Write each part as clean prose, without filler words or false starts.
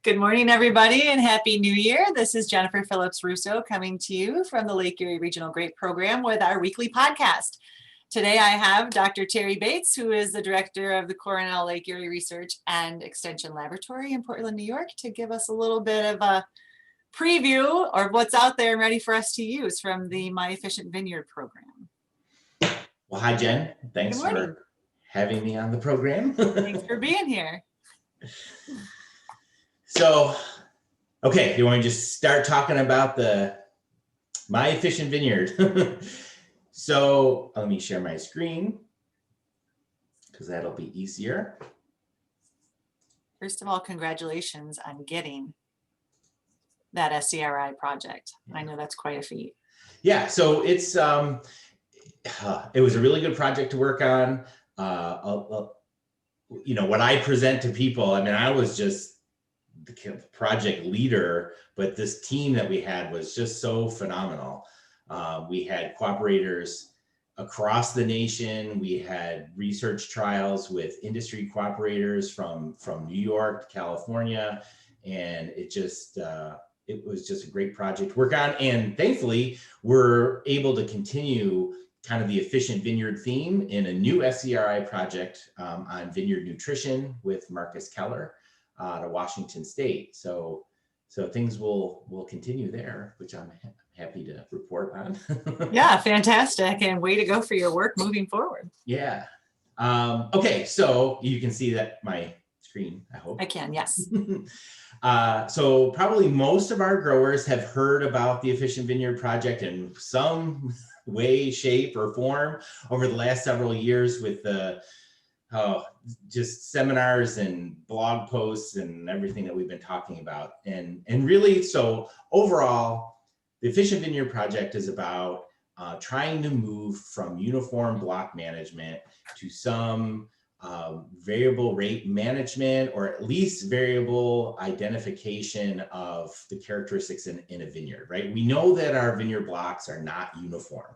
Good morning, everybody, and Happy New Year. This is Jennifer Phillips Russo coming to you from the Lake Erie Regional Grape Program with our weekly podcast. Today I have Dr. Terry Bates, who is the director of the Cornell Lake Erie Research and Extension Laboratory in Portland, New York, to give us a little bit of a preview of what's out there and ready for us to use from the My Efficient Vineyard program. Well, hi, Jen. Thanks for having me on the program. Thanks for being here. So, okay, you want to just start talking about the My Efficient Vineyard? So let me share my screen because that'll be easier. First of all, congratulations on getting that SCRI project. I know that's quite a feat. Yeah, so it's it was a really good project to work on. You know, what I present to people, I mean, I was just the project leader, but this team that we had was just so phenomenal. We had cooperators across the nation. We had research trials with industry cooperators from New York to California, and it was just a great project to work on. And thankfully, we're able to continue kind of the efficient vineyard theme in a new SCRI project on vineyard nutrition with Marcus Keller out of Washington State. So things will continue there, which I'm happy to report on. Yeah, fantastic. And way to go for your work moving forward. Yeah. Okay, so you can see that my screen, I hope. I can, yes. So probably most of our growers have heard about the Efficient Vineyard Project in some way, shape, or form over the last several years with the just seminars and blog posts and everything that we've been talking about. And really, so overall, the Efficient Vineyard Project is about trying to move from uniform block management to some variable rate management, or at least variable identification of the characteristics in a vineyard, right? We know that our vineyard blocks are not uniform.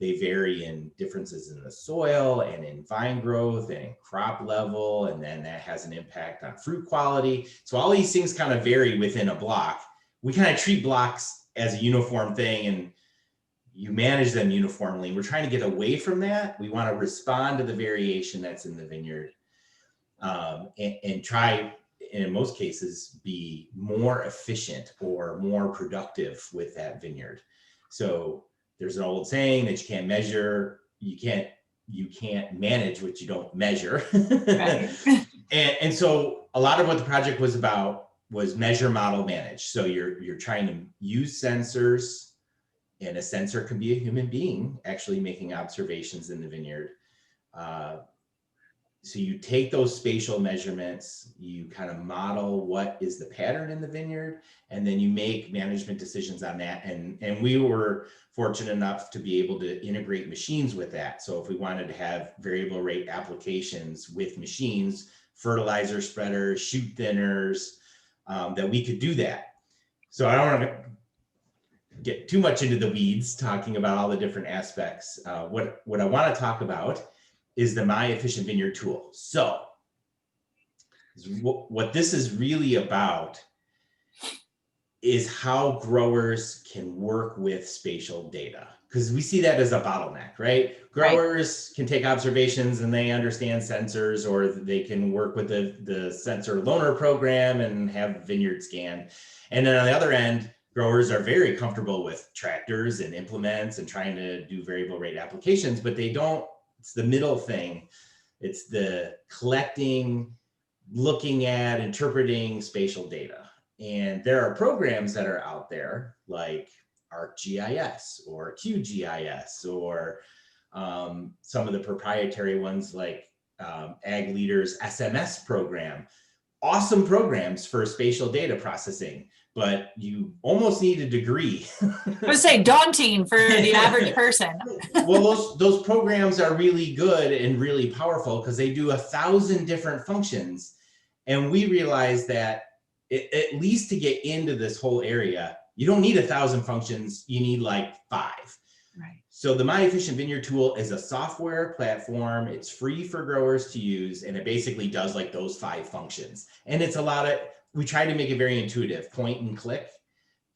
They vary in differences in the soil and in vine growth and in crop level, and then that has an impact on fruit quality. So all these things kind of vary within a block. We kind of treat blocks as a uniform thing, and you manage them uniformly. We're trying to get away from that. We want to respond to the variation that's in the vineyard and try, in most cases, be more efficient or more productive with that vineyard. So there's an old saying that you can't measure, you can't manage what you don't measure. Right. and so a lot of what the project was about was measure, model, manage. So you're trying to use sensors, and a sensor can be a human being actually making observations in the vineyard. So you take those spatial measurements, you kind of model what is the pattern in the vineyard, and then you make management decisions on that. And we were fortunate enough to be able to integrate machines with that. So if we wanted to have variable rate applications with machines, fertilizer spreaders, shoot thinners, that we could do that. So I don't want to get too much into the weeds talking about all the different aspects. What I want to talk about is the My Efficient Vineyard tool. So what this is really about is how growers can work with spatial data, because we see that as a bottleneck, right? Growers can take observations and they understand sensors, or they can work with the sensor loaner program and have vineyard scanned. And then on the other end, growers are very comfortable with tractors and implements and trying to do variable rate applications, but they don't. It's the middle thing. It's the collecting, looking at, interpreting spatial data. And there are programs that are out there like ArcGIS or QGIS, or some of the proprietary ones like Ag Leader's SMS program. Awesome programs for spatial data processing, but you almost need a degree. I would say daunting for the average person. Well, those programs are really good and really powerful because they do 1,000 different functions. And we realized that at least to get into this whole area, you don't need 1,000 functions, you need like 5. Right. So the My Efficient Vineyard tool is a software platform. It's free for growers to use, and it basically does like those 5 functions. And it's a lot of we try to make it very intuitive, point and click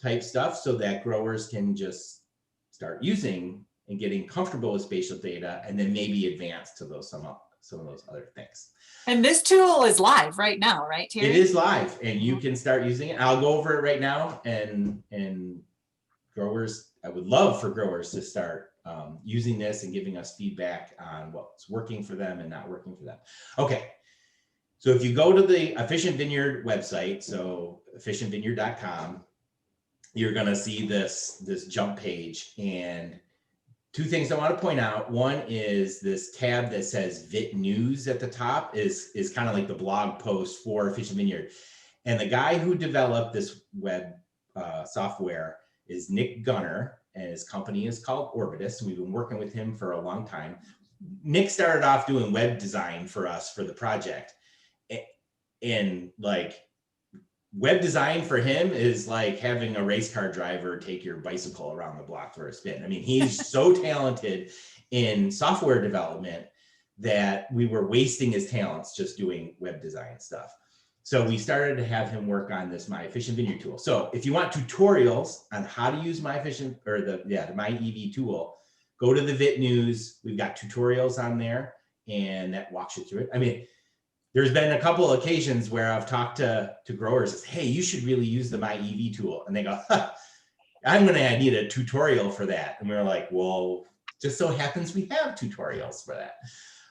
type stuff, so that growers can just start using and getting comfortable with spatial data, and then maybe advance to those some of those other things. And this tool is live right now, right, Terry? It is live, and you can start using it. I'll go over it right now, and growers, I would love for growers to start using this and giving us feedback on what's working for them and not working for them. Okay, so if you go to the Efficient Vineyard website, so efficientvineyard.com, you're going to see this jump page, and two things I want to point out. One is this tab that says VIT News at the top is kind of like the blog post for Efficient Vineyard. And the guy who developed this web software is Nick Gunner, and his company is called Orbitus. We've been working with him for a long time. Nick started off doing web design for us for the project. And like, web design for him is like having a race car driver take your bicycle around the block for a spin. I mean, he's so talented in software development that we were wasting his talents just doing web design stuff. So we started to have him work on this My Efficient Vineyard tool. So if you want tutorials on how to use My Efficient, or the My EV tool, go to the VIT News. We've got tutorials on there, and that walks you through it. I mean, there's been a couple of occasions where I've talked to growers, hey, you should really use the My EV tool. And they go, I'm gonna need a tutorial for that. And we're like, well, just so happens we have tutorials for that.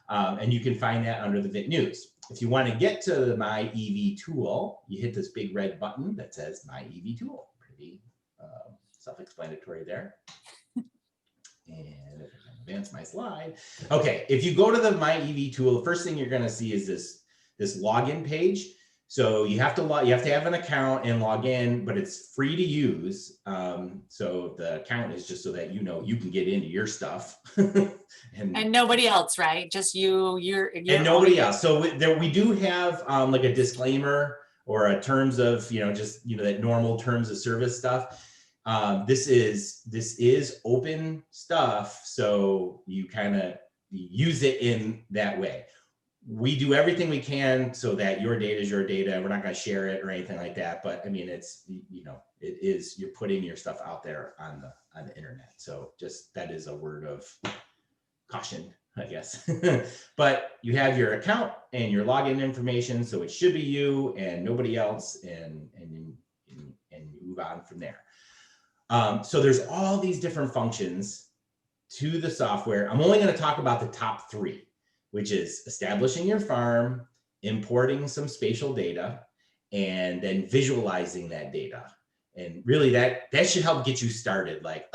And you can find that under the VIT News. If you want to get to the My EV tool, you hit this big red button that says My EV tool. Pretty self-explanatory there. And if I can advance my slide. Okay, if you go to the My EV tool, the first thing you're going to see is this login page. So you have to have an account and log in, but it's free to use. So the account is just so that you can get into your stuff. and nobody else, right? Just you're and nobody else. So we do have like a disclaimer or a terms of, that normal terms of service stuff. This is open stuff, so you kind of use it in that way. We do everything we can so that your data is your data. We're not going to share it or anything like that. But I mean, you're putting your stuff out there on the internet. So just that is a word of caution, I guess. But you have your account and your login information, so it should be you and nobody else, and you move on from there. So there's all these different functions to the software. I'm only going to talk about the top three, which is establishing your farm, importing some spatial data, and then visualizing that data. And really that should help get you started. Like,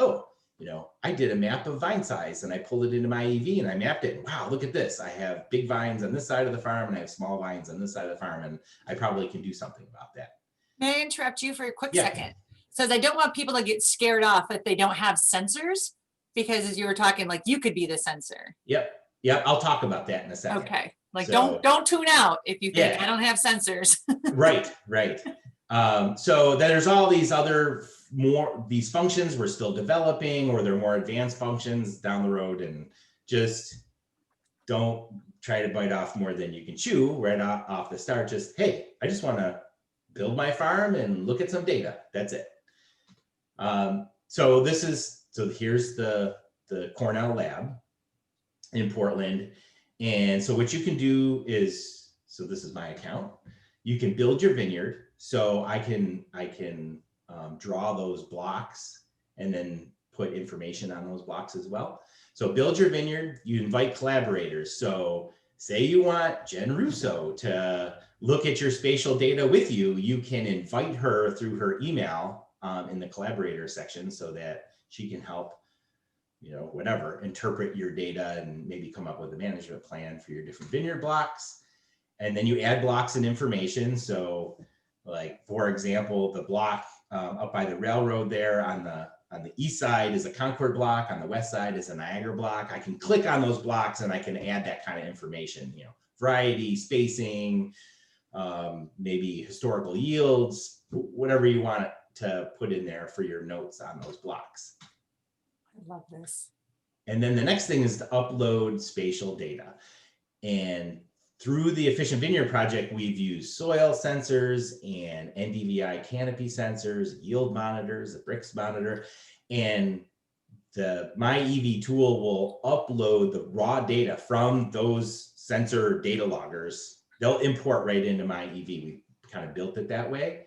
I did a map of vine size and I pulled it into my EV and I mapped it. Wow, look at this. I have big vines on this side of the farm and I have small vines on this side of the farm, and I probably can do something about that. May I interrupt you for a quick second? Says I don't want people to get scared off if they don't have sensors, because as you were talking, like you could be the sensor. Yep. I'll talk about that in a second. Okay. Like don't tune out if you think I don't have sensors. Right. So then there's all these other these functions we're still developing, or they're more advanced functions down the road, and just don't try to bite off more than you can chew right off the start. Just, hey, I just want to build my farm and look at some data. That's it. So here's the Cornell lab in Portland. And so what you can do is, so this is my account. You can build your vineyard. So I can draw those blocks and then put information on those blocks as well. So build your vineyard, you invite collaborators. So say you want Jen Russo to look at your spatial data with you, you can invite her through her email in the collaborator section so that she can help, interpret your data and maybe come up with a management plan for your different vineyard blocks. And then you add blocks and information. So like, for example, the block up by the railroad there on the east side is a Concord block, on the west side is a Niagara block. I can click on those blocks and I can add that kind of information, variety, spacing, maybe historical yields, whatever you want to put in there for your notes on those blocks. I love this. And then the next thing is to upload spatial data. And through the Efficient Vineyard Project, we've used soil sensors and NDVI canopy sensors, yield monitors, the Brix monitor, and the MyEV tool will upload the raw data from those sensor data loggers. They'll import right into MyEV. We kind of built it that way.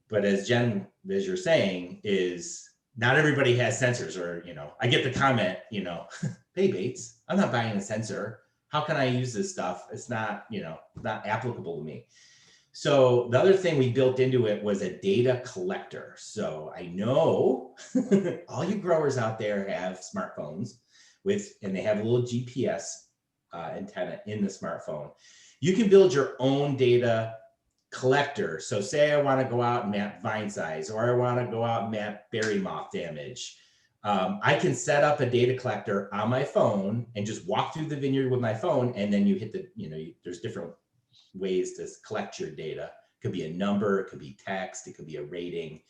But as you're saying, is not everybody has sensors, or, I get the comment, hey Bates, I'm not buying a sensor. How can I use this stuff? It's not, not applicable to me. So the other thing we built into it was a data collector. So I know all you growers out there have smartphones and they have a little GPS antenna in the smartphone. You can build your own data collector. So say I want to go out and map vine size, or I want to go out and map berry moth damage. I can set up a data collector on my phone and just walk through the vineyard with my phone. And then you hit there's different ways to collect your data. It could be a number, it could be text, it could be a rating.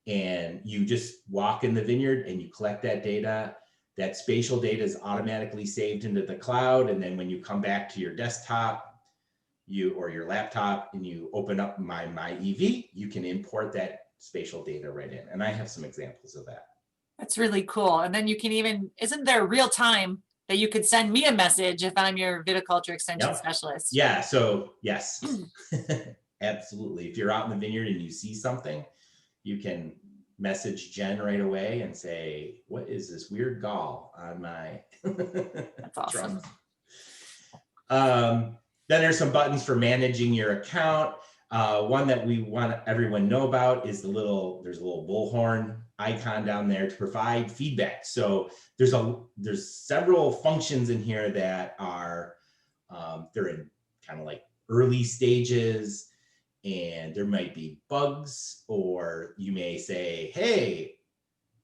And you just walk in the vineyard and you collect that data. That spatial data is automatically saved into the cloud. And then when you come back to your desktop, or your laptop, and you open up MyEV, you can import that spatial data right in. And I have some examples of that. That's really cool. And then you can even, isn't there real time that you could send me a message if I'm your viticulture extension specialist? Yeah, so yes, absolutely. If you're out in the vineyard and you see something, you can message Jen right away and say, what is this weird gall on my That's awesome. Then there's some buttons for managing your account. One that we want everyone to know about is there's a little bullhorn icon down there to provide feedback. So there's several functions in here that are, they're in kind of like early stages, and there might be bugs, or you may say, hey,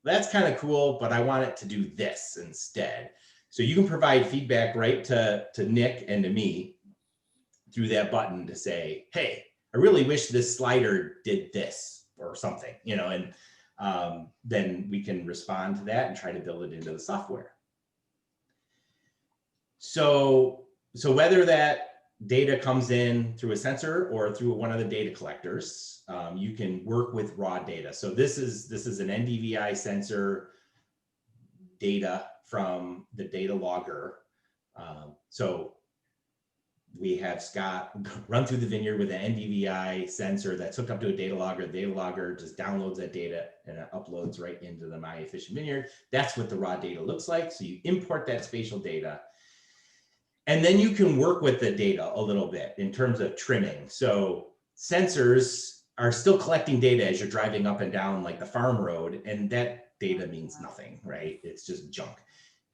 that's kind of cool, but I want it to do this instead. So you can provide feedback right to Nick and to me through that button to say, hey, I really wish this slider did this or something, and then we can respond to that and try to build it into the software. So whether that data comes in through a sensor or through one of the data collectors, you can work with raw data. So this is an NDVI sensor data from the data logger. So we have Scott run through the vineyard with an NDVI sensor that's hooked up to a data logger. The data logger just downloads that data and it uploads right into the My Efficient Vineyard. That's what the raw data looks like. So you import that spatial data, and then you can work with the data a little bit in terms of trimming. So sensors are still collecting data as you're driving up and down like the farm road, and that data means nothing, right? It's just junk.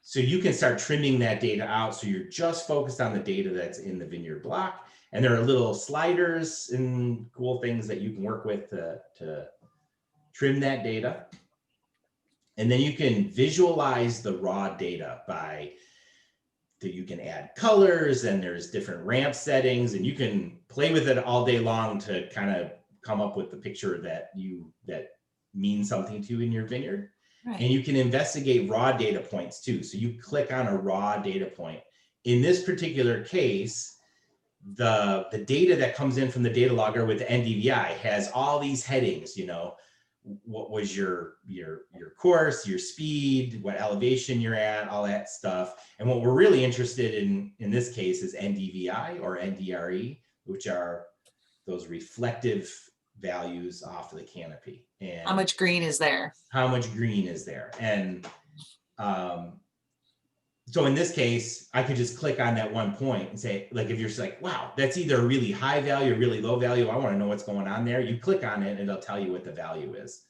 So you can start trimming that data out. So you're just focused on the data that's in the vineyard block. And there are little sliders and cool things that you can work with to trim that data. And then you can visualize the raw data you can add colors, and there's different ramp settings, and you can play with it all day long to kind of come up with the picture that means something to you in your vineyard. Right. And you can investigate raw data points too. So you click on a raw data point. In this particular case, the data that comes in from the data logger with the NDVI has all these headings, what was your course, your speed, what elevation you're at, all that stuff. And what we're really interested in this case is NDVI or NDRE, which are those reflective values off of the canopy. And how much green is there? And so in this case, I could just click on that one point and say, like, if you're just like, wow, that's either a really high value or really low value, I want to know what's going on there. You click on it and it'll tell you what the value is.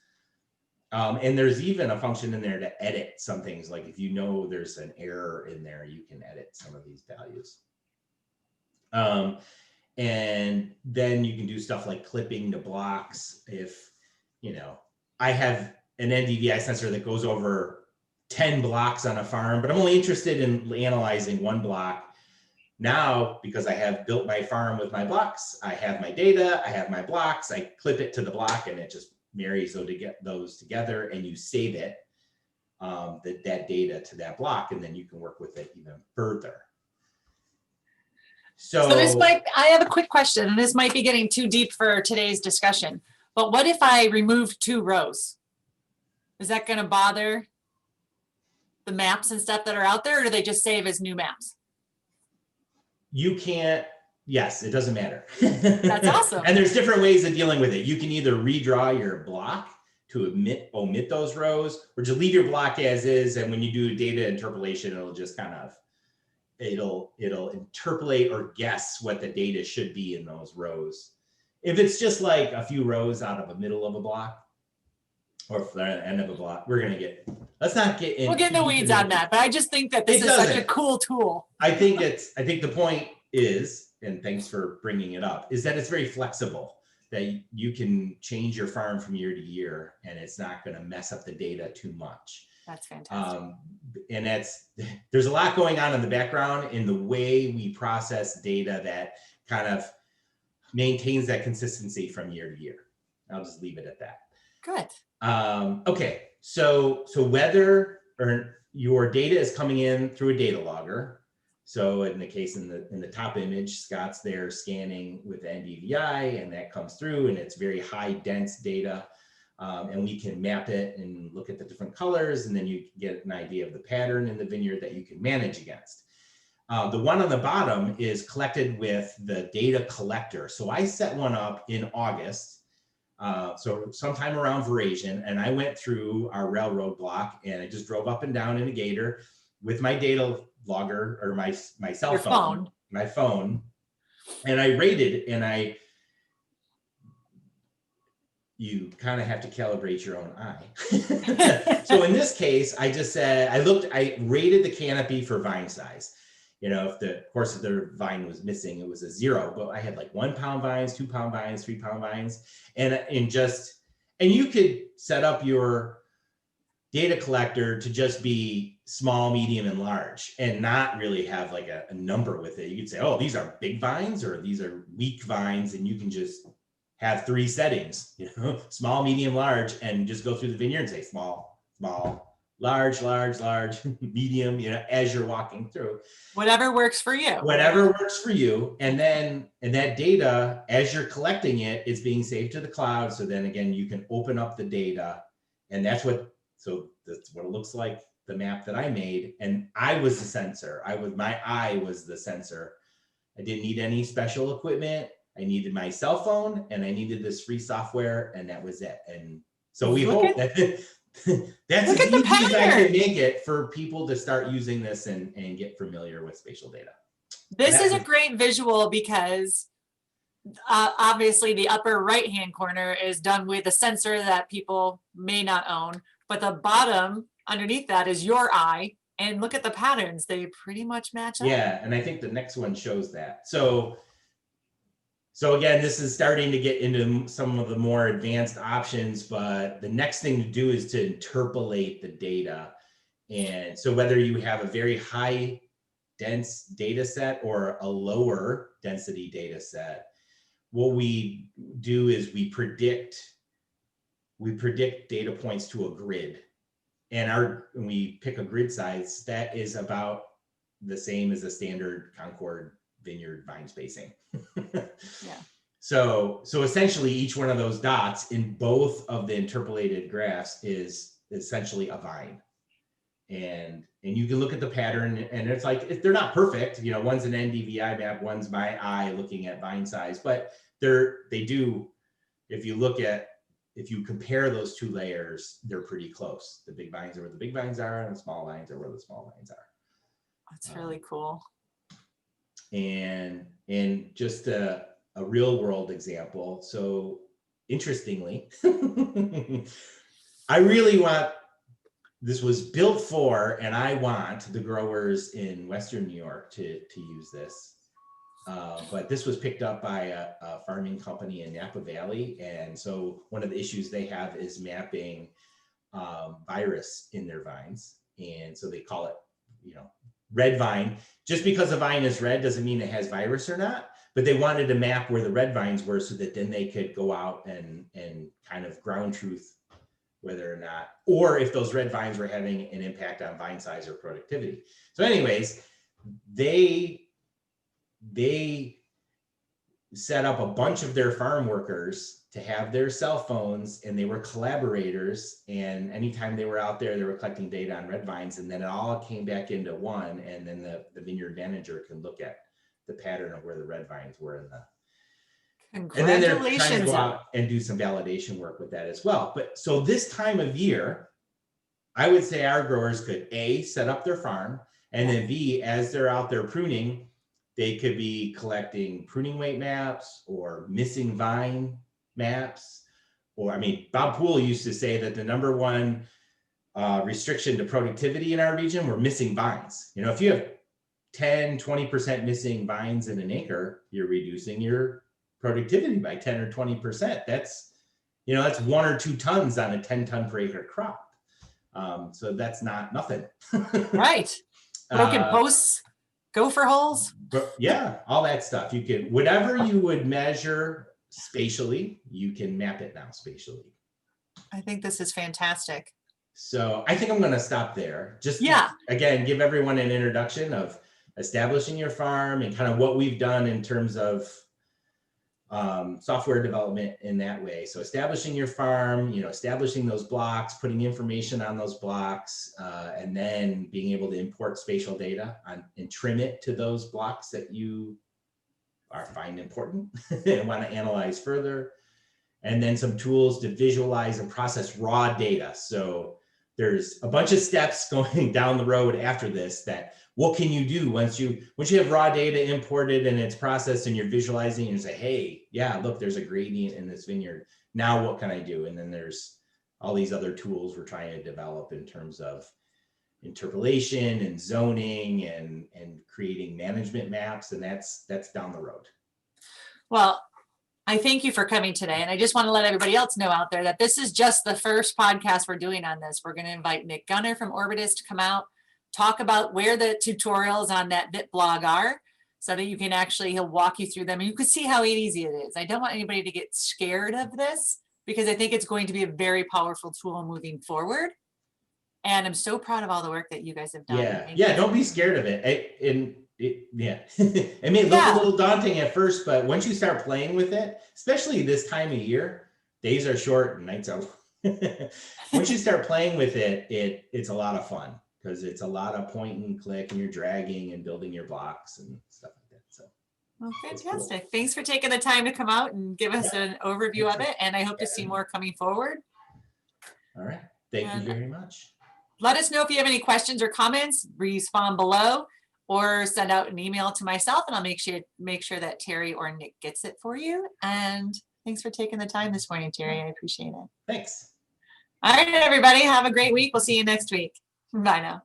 And there's even a function in there to edit some things. Like if you know there's an error in there, you can edit some of these values. And then you can do stuff like clipping the blocks. If, I have an NDVI sensor that goes over 10 blocks on a farm, but I'm only interested in analyzing one block. Now, because I have built my farm with my blocks, I have my data, I have my blocks, I clip it to the block, and it just marries those together, and you save it, that data to that block, and then you can work with it even further. So this So might, I have a quick question, and this might be getting too deep for today's discussion, but what if I remove 2 rows? Is that gonna bother the maps and stuff that are out there, or do they just save as new maps? you can't, yes, it doesn't matter. That's awesome. And there's different ways of dealing with it. You can either redraw your block to omit those rows, or just leave your block as is. And when you do data interpolation, it'll just kind of, it'll interpolate or guess what the data should be in those rows. If it's just like a few rows out of the middle of a block, or for the end of a block, let's not get in. We'll get in the weeds on that, but I just think that this is such a cool tool. I think the point is, and thanks for bringing it up, is that it's very flexible, that you can change your farm from year to year and it's not going to mess up the data too much. That's fantastic. And there's a lot going on in the background in the way we process data that kind of maintains that consistency from year to year. I'll just leave it at that. Good. Okay, so whether or your data is coming in through a data logger. So in the case in the top image, Scott's there scanning with NDVI, and that comes through, and it's very high dense data, and we can map it and look at the different colors, and then you get an idea of the pattern in the vineyard that you can manage against. The one on the bottom is collected with the data collector. So I set one up in August. So sometime around Veraison, and I went through our railroad block and I just drove up and down in a Gator with my data logger, or my cell phone, my phone, and I rated, and you kind of have to calibrate your own eye. So in this case, I just said, I rated the canopy for vine size. If the vine was missing, it was a 0, but I had like 1 pound vines, 2 pound vines, 3 pound vines. And you could set up your data collector to just be small, medium, and large, and not really have like a number with it. You could say, oh, these are big vines or these are weak vines. And you can just have 3 settings, small, medium, large, and just go through the vineyard and say small, small, large, large, large, medium, as you're walking through. Whatever works for you. Whatever works for you. And that data, as you're collecting it, is being saved to the cloud. So then again, you can open up the data, and that's what it looks like, the map that I made. And I was the sensor. My eye was the sensor. I didn't need any special equipment. I needed my cell phone and I needed this free software, and that was it. And so we hope that that's as easy as I can make it for people to start using this and get familiar with spatial data. This is a great visual because obviously the upper right-hand corner is done with a sensor that people may not own, but the bottom underneath that is your eye. And look at the patterns. They pretty much match up. Yeah, and I think the next one shows that. So again, this is starting to get into some of the more advanced options, but the next thing to do is to interpolate the data. And so whether you have a very high dense data set or a lower density data set, what we do is we predict data points to a grid. And we pick a grid size that is about the same as a standard Concord vineyard vine spacing. Yeah. So essentially each one of those dots in both of the interpolated graphs is essentially a vine. And you can look at the pattern, and it's like, they're not perfect. One's an NDVI map, one's my eye looking at vine size, but they do, if you compare those 2 layers, they're pretty close. The big vines are where the big vines are, and the small vines are where the small vines are. That's really cool. And just a real world example. So interestingly, I really want, this was built for, and I want the growers in Western New York to use this. But this was picked up by a farming company in Napa Valley. And so one of the issues they have is mapping virus in their vines. And so they call it, red vine. Just because a vine is red doesn't mean it has virus or not, but they wanted to map where the red vines were so that then they could go out and kind of ground truth whether or not, or if those red vines were having an impact on vine size or productivity. So anyways, they they set up a bunch of their farm workers to have their cell phones, and they were collaborators. And anytime they were out there, they were collecting data on red vines, and then it all came back into one. And then the vineyard manager can look at the pattern of where the red vines were in the. And then they're trying to Congratulations. go out and do some validation work with that as well. But so this time of year, I would say our growers could A, set up their farm, and then B, as they're out there pruning, they could be collecting pruning weight maps or missing vine maps. Or, I mean, Bob Poole used to say that the number one restriction to productivity in our region were missing vines. You know, if you have 10, 20% missing vines in an acre, you're reducing your productivity by 10 or 20%. That's, you know, that's 1 or 2 tons on a 10-ton per acre crop. So that's not nothing. Right. Broken posts, gopher holes. But yeah, all that stuff. You can, whatever you would measure spatially, you can map it now spatially. I think this is fantastic. So I think I'm going to stop there. Just Yeah. Again, give everyone an introduction of establishing your farm and kind of what we've done in terms of software development in that way. So establishing your farm, you know, establishing those blocks, putting information on those blocks, and then being able to import spatial data and trim it to those blocks that you find important and want to analyze further. And then some tools to visualize and process raw data. So there's a bunch of steps going down the road after this that what can you do once you have raw data imported and it's processed and you're visualizing and you say, hey, yeah, look, there's a gradient in this vineyard. Now what can I do? And then there's all these other tools we're trying to develop in terms of interpolation and zoning and creating management maps. And that's down the road. Well, I thank you for coming today. And I just want to let everybody else know out there that this is just the first podcast we're doing on this. We're going to invite Nick Gunner from Orbitus to come out, talk about where the tutorials on that Bit blog are so that you can actually, he'll walk you through them and you can see how easy it is. I don't want anybody to get scared of this because I think it's going to be a very powerful tool moving forward. And I'm so proud of all the work that you guys have done. Yeah, don't be scared of it. It may look a little daunting at first, but once you start playing with it, especially this time of year, days are short and nights are once you start playing with it, it's a lot of fun because it's a lot of point and click and you're dragging and building your blocks and stuff like that. So well, fantastic. Cool. Thanks for taking the time to come out and give us an overview of it. And I hope to see more coming forward. All right. Thank you very much. Let us know if you have any questions or comments, respond below or send out an email to myself and I'll make sure that Terry or Nick gets it for you. And thanks for taking the time this morning, Terry. I appreciate it. Thanks. All right, everybody. Have a great week. We'll see you next week. Bye now.